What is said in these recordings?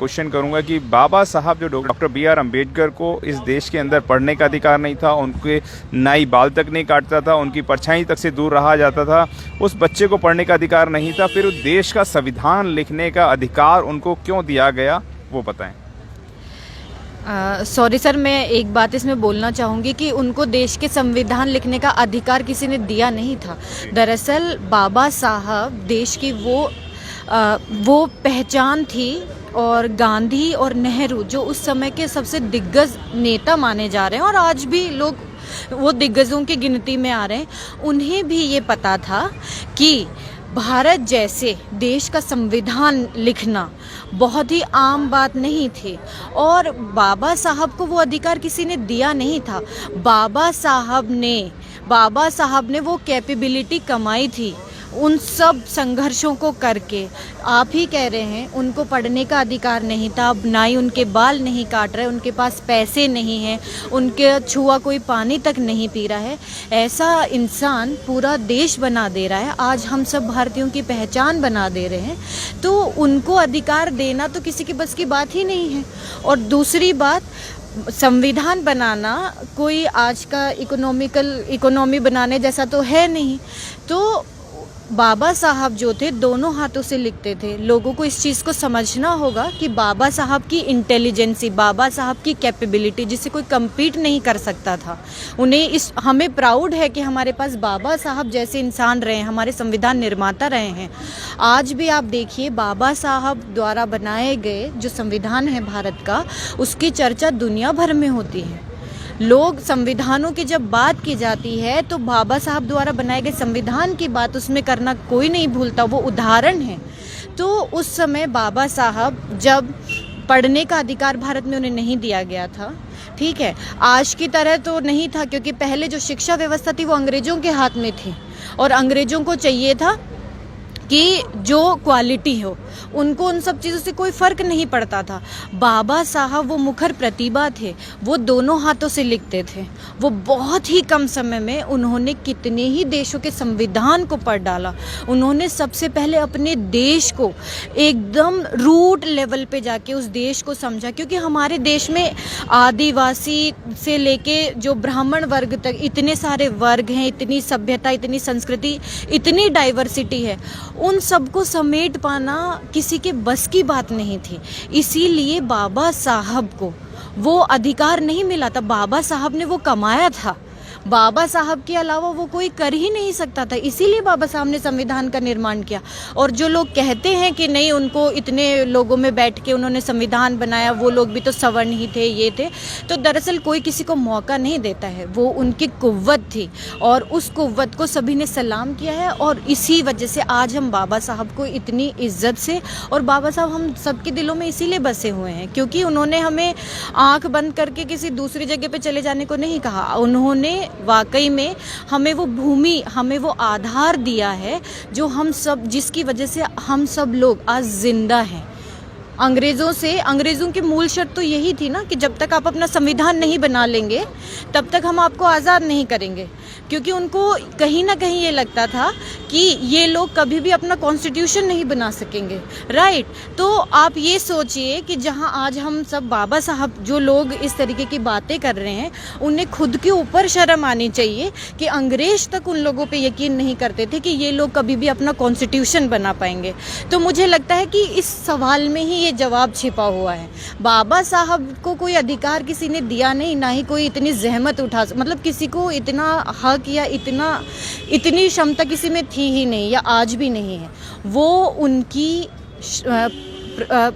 Question करूंगा कि बाबा साहब जो डॉक्टर B.R. अम्बेडकर को इस देश के अंदर पढ़ने का अधिकार नहीं था, उनके नाई बाल तक नहीं काटता था, उनकी परछाई तक से दूर रहा जाता था, उस बच्चे को पढ़ने का अधिकार नहीं था, फिर उस देश का संविधान लिखने का अधिकार उनको क्यों दिया गया, वो बताएं। सॉरी सर, मैं एक बात इसमें बोलना चाहूँगी कि उनको देश के संविधान लिखने का अधिकार किसी ने दिया नहीं था। दरअसल बाबा साहब देश की वो पहचान थी, और गांधी और नेहरू जो उस समय के सबसे दिग्गज नेता माने जा रहे हैं और आज भी लोग वो दिग्गजों की गिनती में आ रहे हैं, उन्हें भी ये पता था कि भारत जैसे देश का संविधान लिखना बहुत ही आम बात नहीं थी, और बाबा साहब को वो अधिकार किसी ने दिया नहीं था। बाबा साहब ने वो कैपेबिलिटी कमाई थी उन सब संघर्षों को करके। आप ही कह रहे हैं उनको पढ़ने का अधिकार नहीं था, अब ना ही उनके बाल नहीं काट रहे, उनके पास पैसे नहीं हैं, उनके छुआ कोई पानी तक नहीं पी रहा है। ऐसा इंसान पूरा देश बना दे रहा है, आज हम सब भारतीयों की पहचान बना दे रहे हैं, तो उनको अधिकार देना तो किसी की बस की बात ही नहीं है। और दूसरी बात, संविधान बनाना कोई आज का इकोनॉमी बनाने जैसा तो है नहीं। तो बाबा साहब जो थे दोनों हाथों से लिखते थे। लोगों को इस चीज़ को समझना होगा कि बाबा साहब की इंटेलिजेंसी, बाबा साहब की कैपेबिलिटी जिसे कोई कम्पीट नहीं कर सकता था, हमें प्राउड है कि हमारे पास बाबा साहब जैसे इंसान रहे हैं, हमारे संविधान निर्माता रहे हैं। आज भी आप देखिए बाबा साहब द्वारा बनाए गए जो संविधान है भारत का, उसकी चर्चा दुनिया भर में होती है। लोग संविधानों की जब बात की जाती है तो बाबा साहब द्वारा बनाए गए संविधान की बात उसमें करना कोई नहीं भूलता, वो उदाहरण है। तो उस समय बाबा साहब जब पढ़ने का अधिकार भारत में उन्हें नहीं दिया गया था, ठीक है, आज की तरह तो नहीं था, क्योंकि पहले जो शिक्षा व्यवस्था थी वो अंग्रेज़ों के हाथ में थी, और अंग्रेज़ों को चाहिए था कि जो क्वालिटी हो, उनको उन सब चीज़ों से कोई फ़र्क नहीं पड़ता था। बाबा साहब वो मुखर प्रतिभा थे, वो दोनों हाथों से लिखते थे। वो बहुत ही कम समय में उन्होंने कितने ही देशों के संविधान को पढ़ डाला। उन्होंने सबसे पहले अपने देश को एकदम रूट लेवल पे जाके उस देश को समझा, क्योंकि हमारे देश में आदिवासी से लेके जो ब्राह्मण वर्ग तक इतने सारे वर्ग हैं, इतनी सभ्यता, इतनी संस्कृति, इतनी डाइवर्सिटी है, उन सबको समेट पाना किसी के बस की बात नहीं थी। इसीलिए बाबा साहब को वो अधिकार नहीं मिला था, बाबा साहब ने वो कमाया था। बाबा साहब के अलावा वो कोई कर ही नहीं सकता था, इसीलिए बाबा साहब ने संविधान का निर्माण किया। और जो लोग कहते हैं कि नहीं, उनको इतने लोगों में बैठ के उन्होंने संविधान बनाया, वो लोग भी तो सवर्ण ही थे, ये थे, तो दरअसल कोई किसी को मौका नहीं देता है, वो उनकी कुव्वत थी और उस कुव्वत को सभी ने सलाम किया है। और इसी वजह से आज हम बाबा साहब को इतनी इज्जत से, और बाबा साहब हम सबके दिलों में इसीलिए बसे हुए हैं क्योंकि उन्होंने हमें आँख बंद करके किसी दूसरी जगह पर चले जाने को नहीं कहा। उन्होंने वाकई में हमें वो भूमि, हमें वो आधार दिया है जो हम सब, जिसकी वजह से हम सब लोग आज जिंदा हैं। अंग्रेज़ों की मूल शर्त तो यही थी ना कि जब तक आप अपना संविधान नहीं बना लेंगे तब तक हम आपको आज़ाद नहीं करेंगे, क्योंकि उनको कहीं ना कहीं ये लगता था कि ये लोग कभी भी अपना कॉन्स्टिट्यूशन नहीं बना सकेंगे, राइट। तो आप ये सोचिए कि जहां आज हम सब, बाबा साहब जो लोग इस तरीके की बातें कर रहे हैं, उन्हें खुद के ऊपर शर्म आनी चाहिए कि अंग्रेज़ तक उन लोगों पे यकीन नहीं करते थे कि ये लोग कभी भी अपना कॉन्स्टिट्यूशन बना पाएंगे। तो मुझे लगता है कि इस सवाल में ही जवाब छिपा हुआ है। बाबा साहब को कोई अधिकार किसी ने दिया नहीं, ना ही कोई इतनी जहमत उठा, मतलब किसी को इतना हक या इतनी क्षमता किसी में थी ही नहीं, या आज भी नहीं है। वो उनकी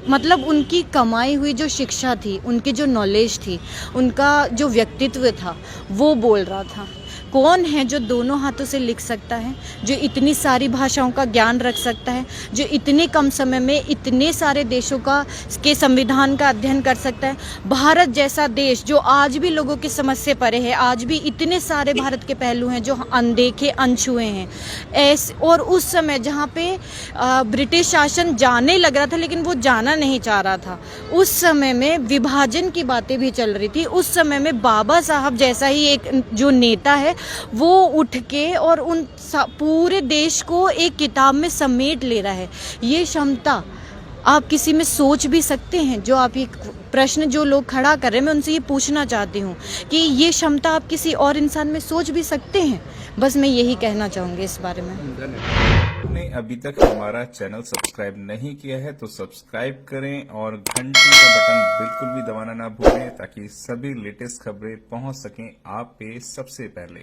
मतलब उनकी कमाई हुई जो शिक्षा थी, उनकी जो नॉलेज थी, उनका जो व्यक्तित्व था, वो बोल रहा था। कौन है जो दोनों हाथों से लिख सकता है, जो इतनी सारी भाषाओं का ज्ञान रख सकता है, जो इतने कम समय में इतने सारे देशों के संविधान का अध्ययन कर सकता है। भारत जैसा देश जो आज भी लोगों की समझ से परे है, आज भी इतने सारे भारत के पहलू हैं जो अनदेखे, अनछुए हैं। और उस समय जहाँ पे ब्रिटिश शासन जाने लग रहा था, लेकिन वो जाना नहीं चाह रहा था, उस समय में विभाजन की बातें भी चल रही थी। उस समय में बाबा साहब जैसा ही एक जो नेता है, वो उठ के और उन पूरे देश को एक किताब में समेट ले रहा है। ये क्षमता आप किसी में सोच भी सकते हैं? जो आप ये प्रश्न जो लोग खड़ा कर रहे हैं, मैं उनसे ये पूछना चाहती हूँ कि ये क्षमता आप किसी और इंसान में सोच भी सकते हैं? बस मैं यही कहना चाहूँगी इस बारे में। आपने अभी तक हमारा चैनल सब्सक्राइब नहीं किया है तो सब्सक्राइब करें और घंटी का बटन बिल्कुल भी दबाना ना भूलें ताकि सभी लेटेस्ट खबरें पहुंच सकें आप पे सबसे पहले।